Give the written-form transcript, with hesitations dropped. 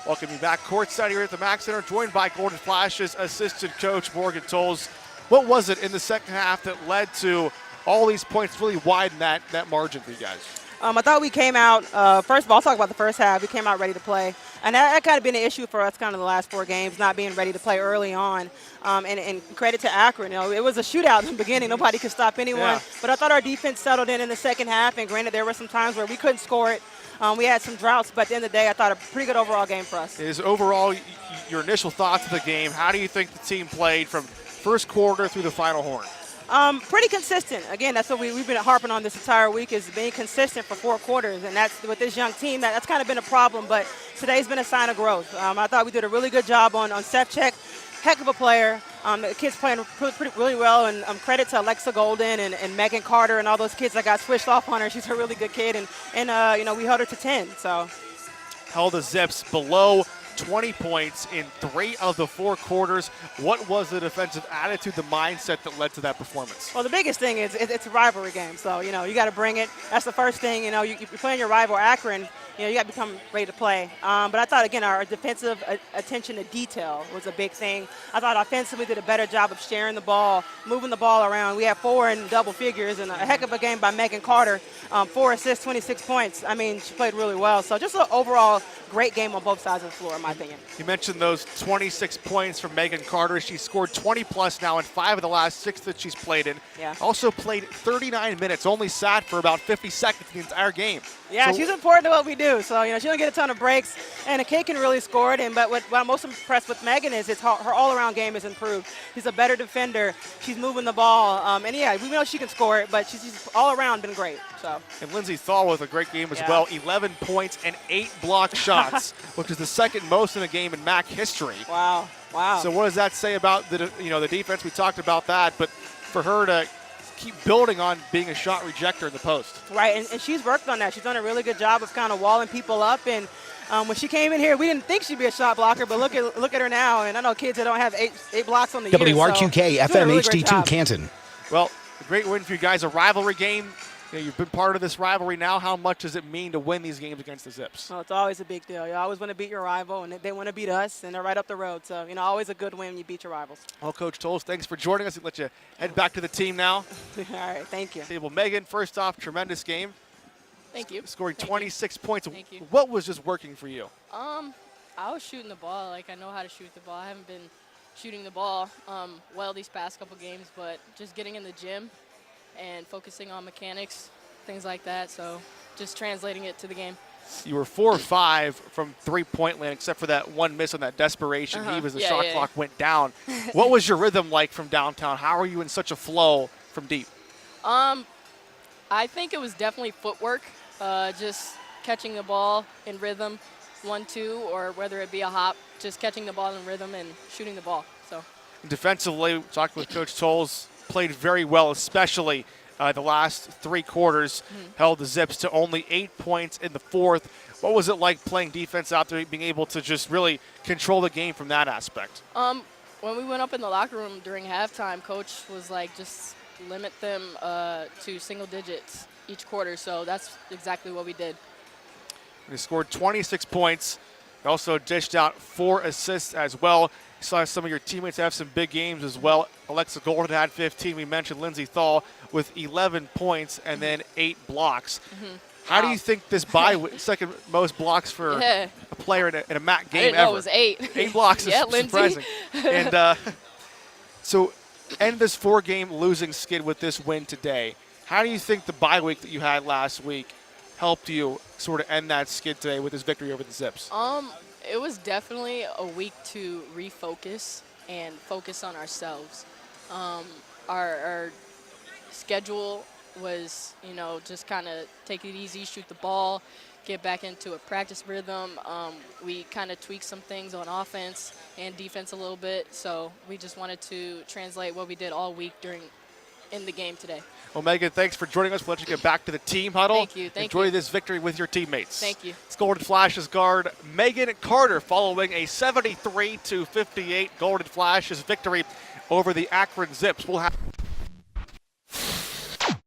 Welcome you back courtside here at the Mac Center, joined by Golden Flash's assistant coach Morgan Tolles. What was it in the second half that led to all these points, really widen that margin for you guys? I thought we came out, first of all, I'll talk about the first half. We came out ready to play. And that kind of been an issue for us kind of the last 4 games, not being ready to play early on. And credit to Akron. It was a shootout in the beginning. Nobody could stop anyone. Yeah. But I thought our defense settled in the second half. And granted, there were some times where we couldn't score it. We had some droughts, but at the end of the day, I thought a pretty good overall game for us. Is overall your initial thoughts of the game, how do you think the team played from first quarter through the final horn? Pretty consistent. Again, that's what we've been harping on this entire week, is being consistent for 4 quarters. And that's with this young team, that's kind of been a problem. But today's been a sign of growth. I thought we did a really good job on Sefcek. Heck of a player. The kid's playing really well, and credit to Alexa Golden and Megan Carter and all those kids that got switched off on her. She's a really good kid, and we held her to 10. So held the Zips below 20 points in 3 of the 4 quarters. What was the defensive attitude, the mindset that led to that performance? Well, the biggest thing is it's a rivalry game, so you got to bring it. That's the first thing. You're playing your rival Akron. You got to become ready to play. But I thought, again, our defensive attention to detail was a big thing. I thought offensively we did a better job of sharing the ball, moving the ball around. We had 4 in double figures, and a heck of a game by Megan Carter. 4 assists, 26 points. I mean, she played really well. So just an overall great game on both sides of the floor, in my opinion. You mentioned those 26 points from Megan Carter. She scored 20-plus now in 5 of the last 6 that she's played in. Yeah. Also played 39 minutes, only sat for about 50 seconds the entire game. Yeah, so she's important to what we do. So, she don't get a ton of breaks, and the kid can really score it. But what I'm most impressed with Megan is her all-around game has improved. She's a better defender. She's moving the ball. And, yeah, we know she can score it, but she's all around been great. So. And Lindsay Thal with a great game as well. 11 points and 8 block shots, which is the second most in a game in MAC history. Wow. So what does that say about the defense? We talked about that, but for her to keep building on being a shot rejector in the post. Right, and she's worked on that. She's done a really good job of kind of walling people up. And when she came in here, we didn't think she'd be a shot blocker, but look at her now. And I know kids that don't have eight blocks on the year. WR2K, so FM HD2 Canton. Well, a great win for you guys. A rivalry game. You've been part of this rivalry now. How much does it mean to win these games against the Zips? Well, it's always a big deal. You always want to beat your rival, and they want to beat us, and they're right up the road. So, always a good win when you beat your rivals. Well, Coach Tolles, thanks for joining us. We'll let you head back to the team now. All right, thank you. Well, Megan, first off, tremendous game. Thank you. Scoring 26 points. Thank you. What was just working for you? I was shooting the ball. I know how to shoot the ball. I haven't been shooting the ball well these past couple games, but just getting in the gym and focusing on mechanics, things like that. So just translating it to the game. You were 4 or 5 from three-point land, except for that one miss on that desperation heave as the shot clock went down. What was your rhythm like from downtown? How are you in such a flow from deep? I think it was definitely footwork, just catching the ball in rhythm, 1-2, or whether it be a hop, just catching the ball in rhythm and shooting the ball. So defensively, talking with Coach Tolles, played very well, especially the last 3 quarters, held the Zips to only 8 points in the 4th. What was it like playing defense out there, being able to just really control the game from that aspect? When we went up in the locker room during halftime, Coach was like, just limit them to single digits each quarter. So that's exactly what we did. He scored 26 points. He also dished out 4 assists as well. You saw some of your teammates have some big games as well. Alexa Golden had 15. We mentioned Lindsay Thal with 11 points and then 8 blocks. How do you think this second most blocks for a player in a MAC game I didn't ever? know it was 8. 8 blocks is surprising. And so end this 4-game losing skid with this win today. How do you think the bye week that you had last week helped you sort of end that skid today with this victory over the Zips? It was definitely a week to refocus and focus on ourselves. Our schedule was, just kind of take it easy, shoot the ball, get back into a practice rhythm. We kind of tweaked some things on offense and defense a little bit, so we just wanted to translate what we did all week in the game today. Well, Megan, thanks for joining us. We'll let you get back to the team huddle. Thank you. Enjoy this victory with your teammates. Thank you. It's Golden Flash's guard Megan Carter following a 73-58 Golden Flashes victory over the Akron Zips. We'll have